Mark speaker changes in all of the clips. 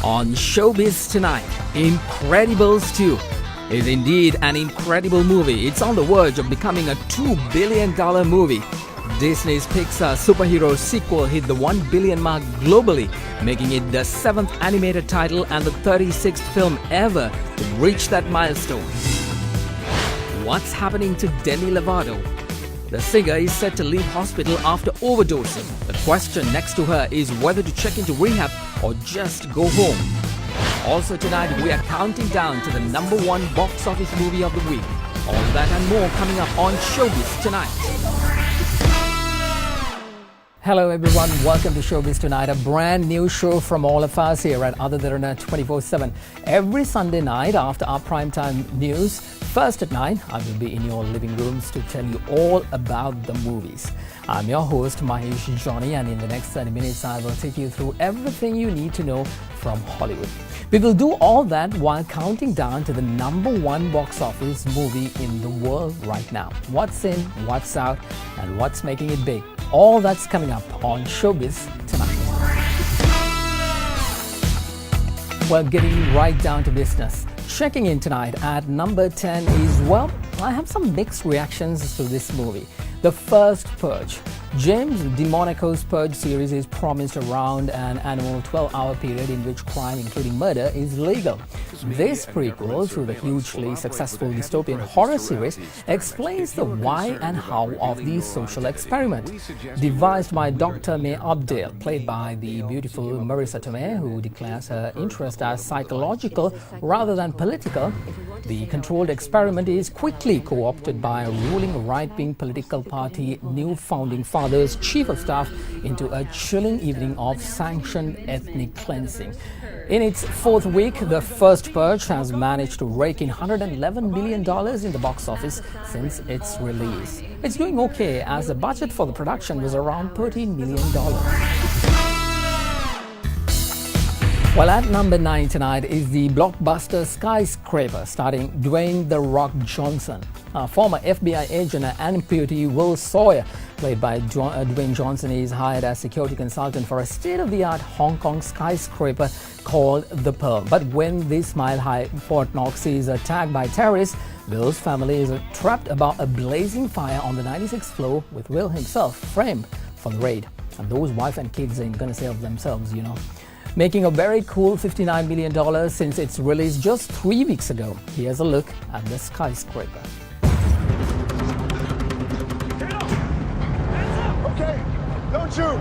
Speaker 1: On Showbiz tonight, Incredibles 2 is indeed an incredible movie. It's on the verge of becoming a $2 billion movie. Disney's Pixar superhero sequel hit the $1 billion mark globally, making it the 7th animated title and the 36th film ever to reach that milestone. What's happening to Demi Lovato? The singer is set to leave hospital after overdosing. The question next to her is whether to check into rehab or just go home. Also tonight, we are counting down to the #1 box office movie of the week. All that and more coming up on Showbiz tonight. Hello everyone, welcome to Showbiz Tonight, a brand new show from all of us here at Derana 24/7. Every Sunday night after our primetime news, first at 9, I will be in your living rooms to tell you all about the movies. I'm your host Mahieash Johnney, and in the next 30 minutes I will take you through everything you need to know from Hollywood. We will do all that while counting down to the #1 box office movie in the world right now. What's in, what's out, and what's making it big. All that's coming up on Showbiz tonight. Well, getting right down to business. Checking in tonight at number 10 is, well, I have some mixed reactions to this movie. The First Purge. James DeMonaco's Purge series is promised around an annual 12-hour period in which crime, including murder, is legal. This prequel to the hugely successful dystopian horror series explains the why and how of the social experiment. Devised by Dr. May Updale, played by the beautiful Marissa Tomei, who declares her interest as psychological rather than political, the controlled experiment is quickly co-opted by a ruling right-wing political party New Founding Fathers chief of staff into a chilling evening of sanctioned ethnic cleansing. In its 4th week, The First Purge has managed to rake in $111 million in the box office since its release. It's doing okay, as the budget for the production was around $13 million. Well, at number 9 tonight is the blockbuster Skyscraper, starring Dwayne "The Rock" Johnson. Former FBI agent and amputee Will Sawyer, played by Dwayne Johnson, is hired as security consultant for a state-of-the-art Hong Kong skyscraper called The Pearl. But when the Mile High Fort Knox is attacked by terrorists, Will's family is trapped above a blazing fire on the 96th floor, with Will himself framed for the raid. And those wife and kids ain't gonna save themselves, you know. Making a very cool $59 million since its release just 3 weeks ago. Here's a look at the Skyscraper.
Speaker 2: Okay, don't shoot.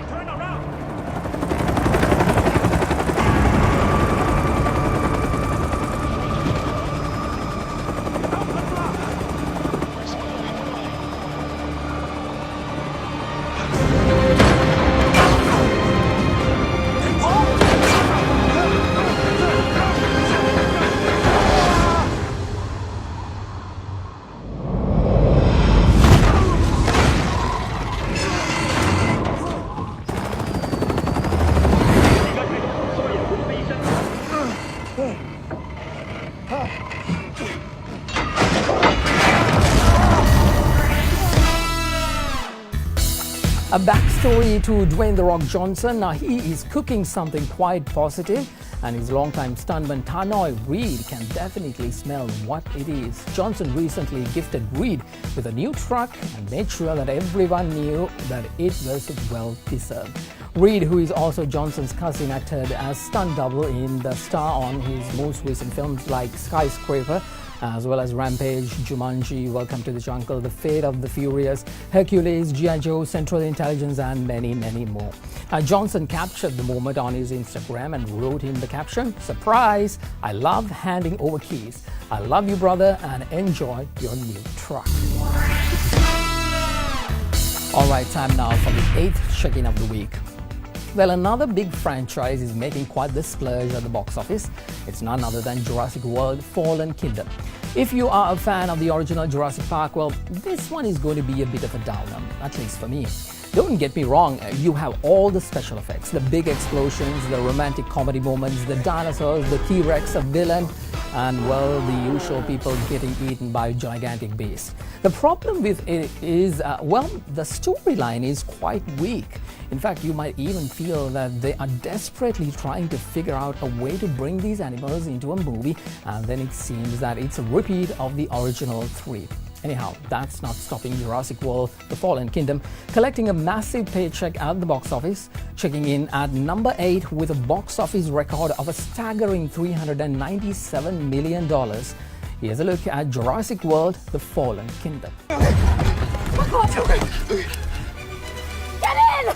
Speaker 3: Turn around.
Speaker 1: A backstory to Dwayne "The Rock" Johnson. Now, he is cooking something quite positive, and his longtime stuntman Tannoy Reed can definitely smell what it is. Johnson recently gifted Reed with a new truck and made sure that everyone knew that it was well deserved. Reed, who is also Johnson's cousin, acted as stunt double in the star on his most recent films like Skyscraper, as well as Rampage, Jumanji, Welcome to the Jungle, The Fate of the Furious, Hercules, G.I. Joe, Central Intelligence, and many, many more. Johnson captured the moment on his Instagram and wrote in the caption, "Surprise! I love handing over keys. I love you, brother, and enjoy your new truck." All right, time now for the 8th check-in of the week. Well, another big franchise is making quite the splurge at the box office. It's none other than Jurassic World: Fallen Kingdom. If you are a fan of the original Jurassic Park, well, this one is going to be a bit of a downer, at least for me. Don't get me wrong, you have all the special effects, the big explosions, the romantic comedy moments, the dinosaurs, the T-Rex, a villain. and, well, the usual people getting eaten by gigantic beasts. The problem with it is, well, the storyline is quite weak. In fact, you might even feel that they are desperately trying to figure out a way to bring these animals into a movie, and then it seems that it's a repeat of the original 3. Anyhow, that's not stopping Jurassic World: The Fallen Kingdom collecting a massive paycheck at the box office, checking in at number 8 with a box office record of a staggering $397 million. Here's a look at Jurassic World: The Fallen Kingdom.
Speaker 3: Get in!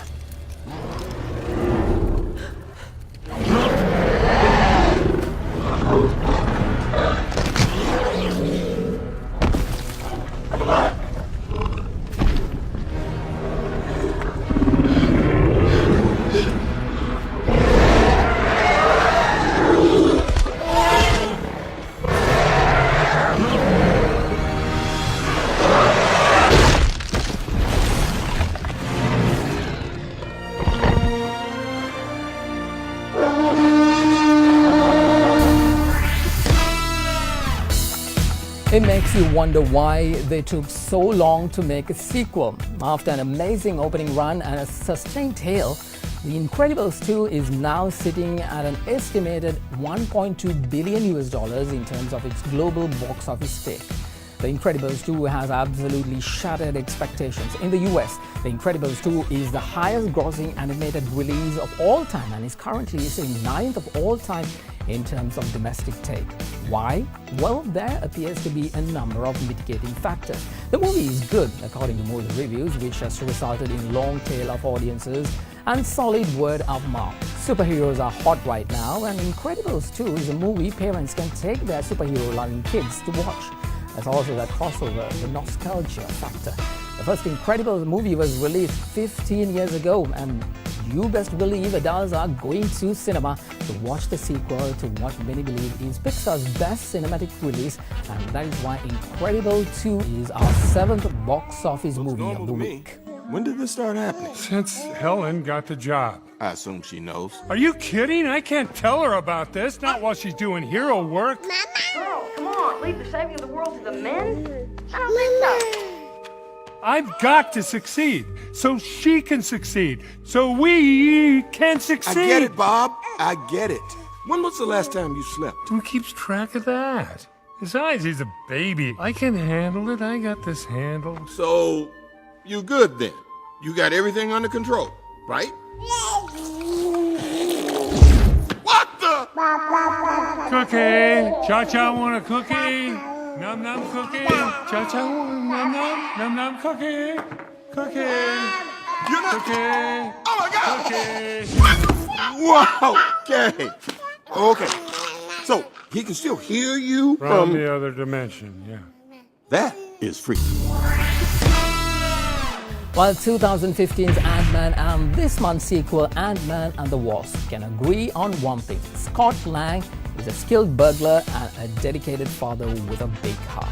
Speaker 1: It makes you wonder why they took so long to make a sequel. After an amazing opening run and a sustained tail, The Incredibles 2 is now sitting at an estimated $1.2 billion in terms of its global box office stake. The Incredibles 2 has absolutely shattered expectations. In the US, The Incredibles 2 is the highest grossing animated release of all time and is currently sitting 9th of all time in terms of domestic take. Why? Well, there appears to be a number of mitigating factors. The movie is good, according to most reviews, which has resulted in long tail of audiences and solid word of mouth. Superheroes are hot right now, and Incredibles 2 is a movie parents can take their superhero-loving kids to watch. There's also that crossover, the nostalgia factor. The first Incredibles movie was released 15 years ago, and you best believe adults are going to cinema to watch the sequel to what many believe is Pixar's best cinematic release, and that is why Incredibles 2 is our 7th box office movie of the week.
Speaker 2: When did this start happening?
Speaker 4: Since Helen got the job.
Speaker 2: I assume she knows.
Speaker 4: Are you kidding? I can't tell her about this. Not while she's doing hero work.
Speaker 3: Girl, come on. Leave the saving of the world to the men? I don't think so.
Speaker 4: I've got to succeed so she can succeed, so we can succeed.
Speaker 2: I get it, Bob. I get it. When was the last time you slept?
Speaker 4: Who keeps track of that? Besides, he's a baby. I can handle it. I got this handled.
Speaker 2: So, you good then? You got everything under control, right? What the?
Speaker 4: Cookie. Cha-cha want a cookie? Num-num cookie. Cha-cha want a num-num. Num-num cookie. Cookie.
Speaker 2: You're not.
Speaker 4: Cookie.
Speaker 2: Oh my God!
Speaker 4: Cookie.
Speaker 2: Wow. Okay. Okay. So he can still hear you
Speaker 4: From the other dimension, yeah.
Speaker 2: That is freaky.
Speaker 1: While 2015's Ant-Man and this month's sequel, Ant-Man and the Wasp, can agree on one thing: Scott Lang is a skilled burglar and a dedicated father with a big heart.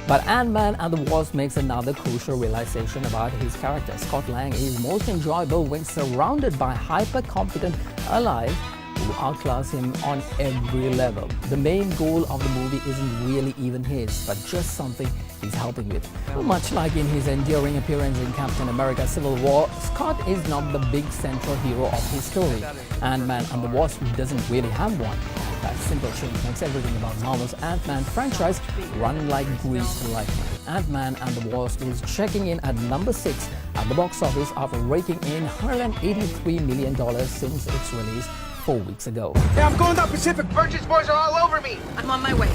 Speaker 1: But Ant-Man and the Wasp makes another crucial realization about his character. Scott Lang is most enjoyable when surrounded by hyper-competent allies who outclass him on every level. The main goal of the movie isn't really even his, but just something he's helping with. Much like in his enduring appearance in Captain America: Civil War, Scott is not the big central hero of his story. Ant-Man and the Wasp doesn't really have one. That simple change makes everything about Marvel's Ant-Man franchise run like greased lightning. Ant-Man and the Wasp is checking in at number 6 at the box office after raking in $183 million since its release 4 weeks ago.
Speaker 5: Hey, I'm going up Pacific. Purchase boys are all over me.
Speaker 3: I'm on my way.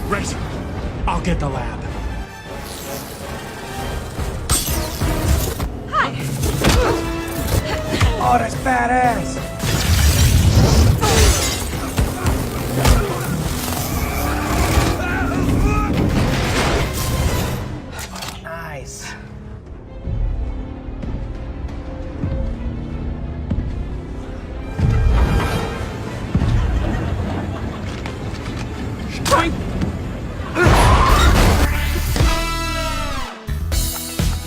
Speaker 4: Right. I'll get the lab.
Speaker 3: Hi.
Speaker 5: Oh, that's badass. Nice.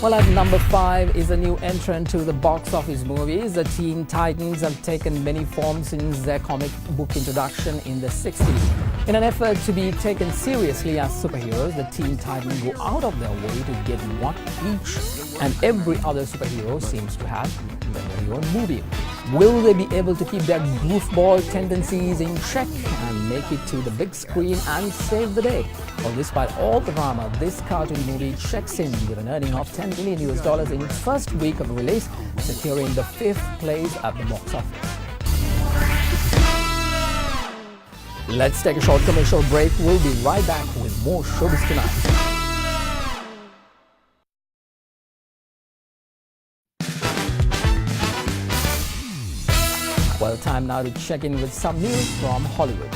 Speaker 1: Well, at number 5 is a new entrant to the box office movies. The Teen Titans have taken many forms since their comic book introduction in the 60s. In an effort to be taken seriously as superheroes, the Teen Titans go out of their way to get what each and every other superhero seems to have in their very own movie. Will they be able to keep their goofball tendencies in check and make it to the big screen and save the day? Well, despite all the drama, this cartoon movie checks in with an earning of $10 million in its first week of release, securing the 5th place at the box office. Let's take a short commercial break. We'll be right back with more Showbiz Tonight. Well, time now to check in with some news from Hollywood.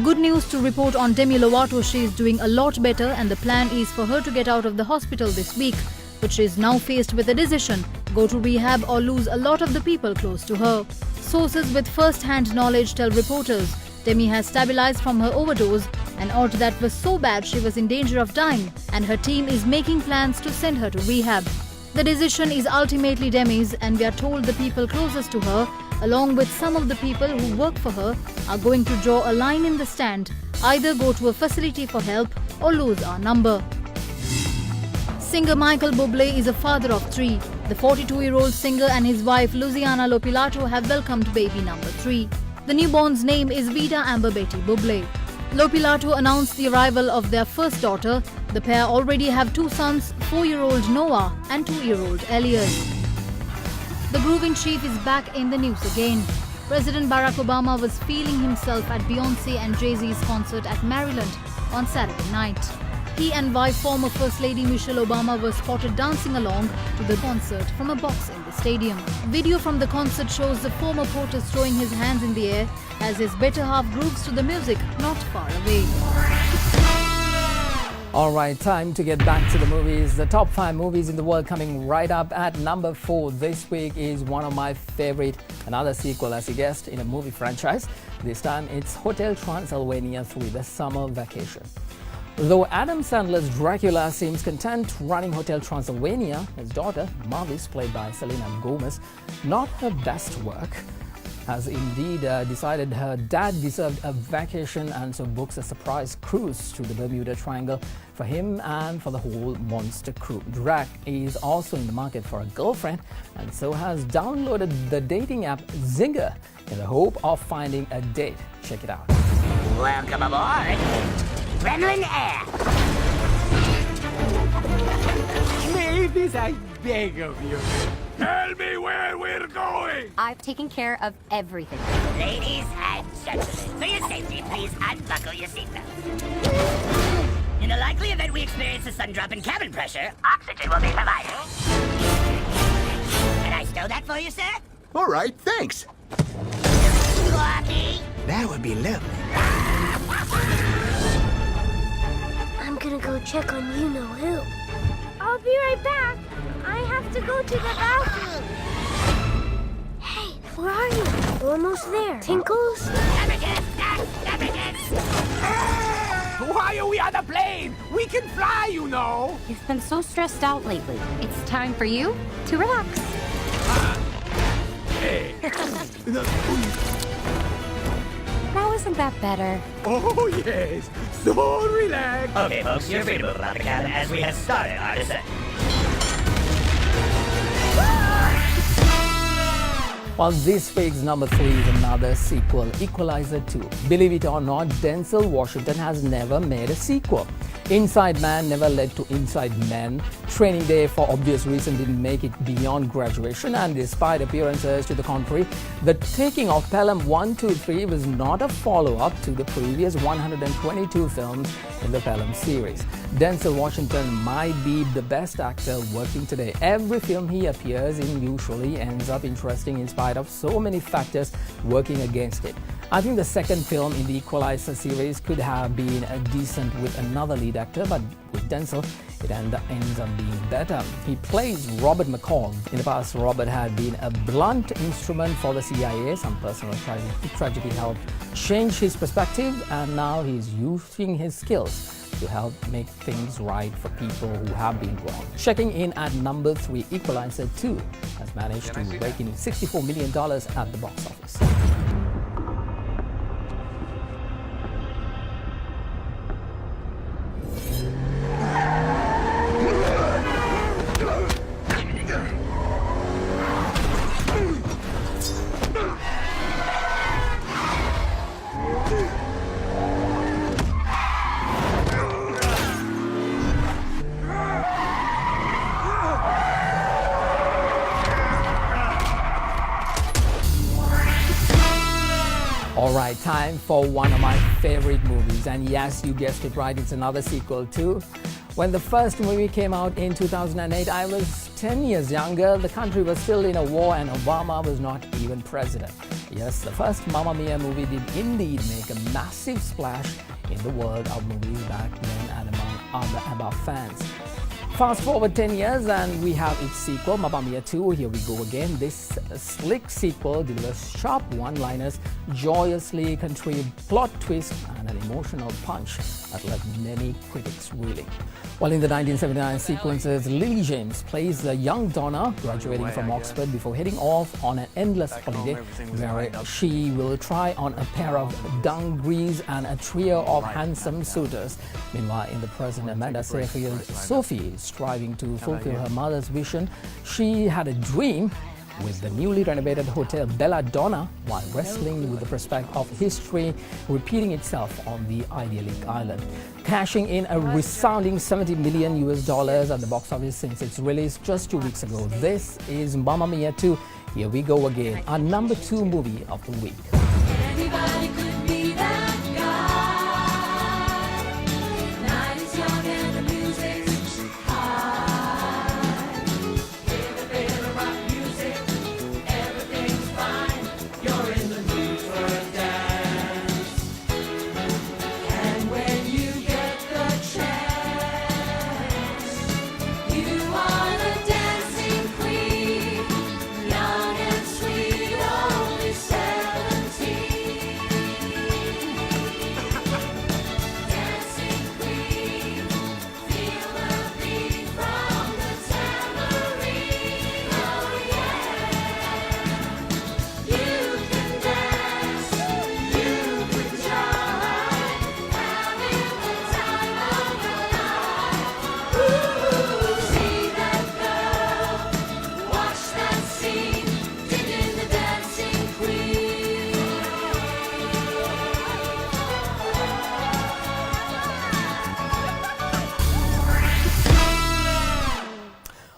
Speaker 6: Good news to report on Demi Lovato. She is doing a lot better and the plan is for her to get out of the hospital this week. But she is now faced with a decision: go to rehab or lose a lot of the people close to her. Sources with first-hand knowledge tell reporters Demi has stabilized from her overdose, an odd that was so bad she was in danger of dying, and her team is making plans to send her to rehab. The decision is ultimately Demi's, and we are told the people closest to her, along with some of the people who work for her, are going to draw a line in the sand: either go to a facility for help or lose our number. Singer Michael Bublé is a father of 3. The 42-year-old singer and his wife Luciana Lopilato have welcomed baby number 3. The newborn's name is Vida Amber Betty Bublé. Lopilato announced the arrival of their first daughter. The pair already have 2 sons, 4-year-old Noah and 2-year-old Elliot. The grooving chief is back in the news again. President Barack Obama was feeling himself at Beyoncé and Jay-Z's concert at Maryland on Saturday night. He and wife former First Lady Michelle Obama were spotted dancing along to the concert from a box in the stadium. Video from the concert shows the former porter throwing his hands in the air as his better half grooves to the music not far away.
Speaker 1: Alright, time to get back to the movies. The top 5 movies in the world coming right up at number 4 this week is one of my favorite, another sequel as you guessed in a movie franchise. This time it's Hotel Transylvania 3, The Summer Vacation. Though Adam Sandler's Dracula seems content running Hotel Transylvania, his daughter, Mavis, played by Selena Gomez, not her best work, has indeed decided her dad deserved a vacation and so books a surprise cruise to the Bermuda Triangle for him and for the whole monster crew. Drac is also in the market for a girlfriend and so has downloaded the dating app Zynga in the hope of finding a date. Check it out.
Speaker 7: Welcome aboard Gremlin Air.
Speaker 5: Ladies, I beg of you.
Speaker 2: Tell me where we're going!
Speaker 8: I've taken care of everything.
Speaker 7: Ladies and gentlemen, for your safety, please unbuckle your seatbelts. In the likely event we experience a sudden drop in cabin pressure, oxygen will be provided. Can I stow that for you, sir?
Speaker 2: All right, thanks.
Speaker 7: Lucky.
Speaker 5: That would be lovely.
Speaker 9: I'm gonna go check on you-know-who. I'll be right back. I have to go to the bathroom. Hey, where are you? We're almost there. Tinkles?
Speaker 5: Why are we on the plane? We can fly, you know.
Speaker 8: You've been so stressed out lately. It's time for you to relax.
Speaker 2: Hey.
Speaker 8: Now isn't that better?
Speaker 2: Oh, yes. So relaxed.
Speaker 7: Okay, folks, you're free to move about the cabin as we have started our descent.
Speaker 1: Well, this week's number 3 is another sequel, Equalizer 2. Believe it or not, Denzel Washington has never made a sequel. Inside Man never led to Inside Men. Training Day, for obvious reason, didn't make it beyond graduation, and despite appearances to the contrary, the taking of Pelham 123 was not a follow-up to the previous 122 films in the Pelham series. Denzel Washington might be the best actor working today. Every film he appears in usually ends up interesting in spite of so many factors working against it. I think the second film in the Equalizer series could have been decent with another lead actor, but with Denzel, it ends up being better. He plays Robert McCall. In the past, Robert had been a blunt instrument for the CIA. Some personal tragedy helped change his perspective, and now he's using his skills to help make things right for people who have been wrong. Checking in at number 3, Equalizer 2 has managed to rake in $64 million at the box office. Alright, time for one of my favorite movies, and yes, you guessed it right, it's another sequel too. When the first movie came out in 2008, I was 10 years younger, the country was still in a war and Obama was not even president. Yes, the first Mamma Mia movie did indeed make a massive splash in the world of movies back then and among other ABBA fans. Fast forward 10 years and we have its sequel, Mamma Mia 2. Here we go again. This slick sequel delivers sharp one-liners, joyously contrived plot twist and an emotional punch that left many critics reeling. While in the 1979 sequences, Lily James plays the young Donna graduating from Oxford before heading off on an endless holiday where she will try on a pair of dungarees and a trio of handsome suitors. Meanwhile, in the present, Amanda Seyfried Sophie is striving to fulfill her mother's vision. She had a dream with the newly renovated Hotel Belladonna while wrestling with the prospect of history repeating itself on the idyllic island. Cashing in a resounding $70 million at the box office since its release just 2 weeks ago. This is Mamma Mia 2. Here we go again, our number 2 movie of the week.
Speaker 10: Anybody could be that guy. Night is young and the music's high. Hear the bit of rock music, everything's fine. You're in the mood for a dance. And when you get the chance, you are the dancing queen. Young and sweet, only 17. Dancing queen, feel the beat from the tambourine. Oh yeah, you can dance, you can jive, having the time of your life. Ooh, see that girl, watch that scene, digging the dancing queen.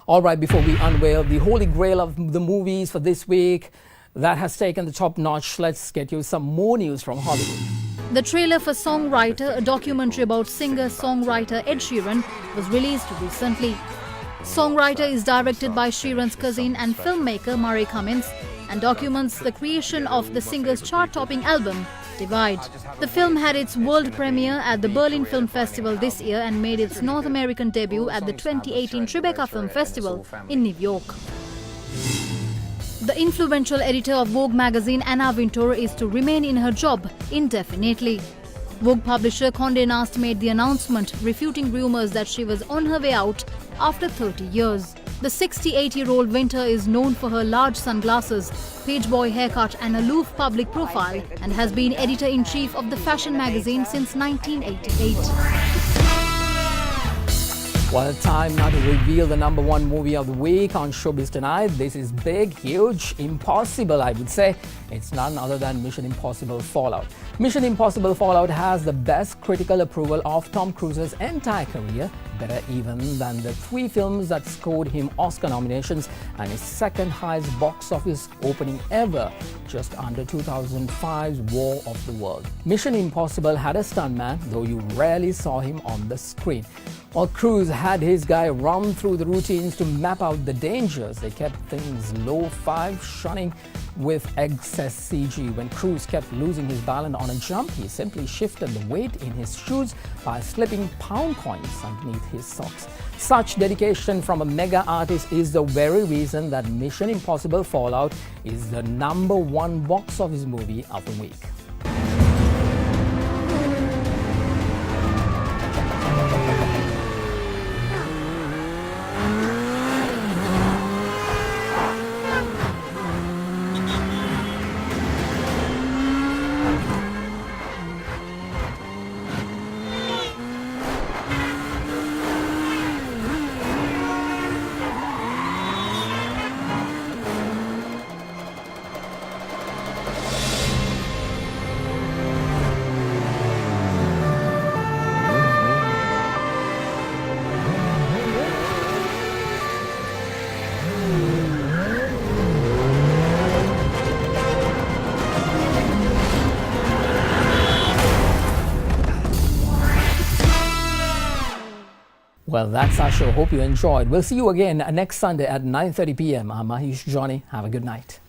Speaker 1: Alright, before we unveil the holy grail of the movies for this week that has taken the top notch, let's get you some more news from Hollywood.
Speaker 6: The trailer for Songwriter, a documentary about singer-songwriter Ed Sheeran, was released recently. Songwriter is directed by Sheeran's cousin and filmmaker Murray Cummins and documents the creation of the singer's chart-topping album, Divide. The film had its world premiere at the Berlin Film Festival this year and made its North American debut at the 2018 Tribeca Film Festival in New York. The influential editor of Vogue magazine, Anna Wintour, is to remain in her job indefinitely. Vogue publisher Condé Nast made the announcement, refuting rumors that she was on her way out after 30 years. The 68-year-old Wintour is known for her large sunglasses, pageboy haircut and aloof public profile, and has been editor-in-chief of the fashion magazine since 1988.
Speaker 1: Well, time now to reveal the number 1 movie of the week on Showbiz tonight. This is big, huge, impossible, I would say. It's none other than Mission Impossible Fallout. Mission Impossible Fallout has the best critical approval of Tom Cruise's entire career, better even than the 3 films that scored him Oscar nominations and his second highest box office opening ever, just under 2005's War of the World. Mission Impossible had a stuntman, though you rarely saw him on the screen. While Cruise had his guy run through the routines to map out the dangers, they kept things low-fi, shunning with excess CG. When Cruise kept losing his balance on a jump, he simply shifted the weight in his shoes by slipping pound coins underneath his socks. Such dedication from a mega artist is the very reason that Mission Impossible Fallout is the number 1 box office movie of the week. Well, that's our show. Hope you enjoyed. We'll see you again next Sunday at 9:30 p.m. I'm Mahieash Johnney. Have a good night.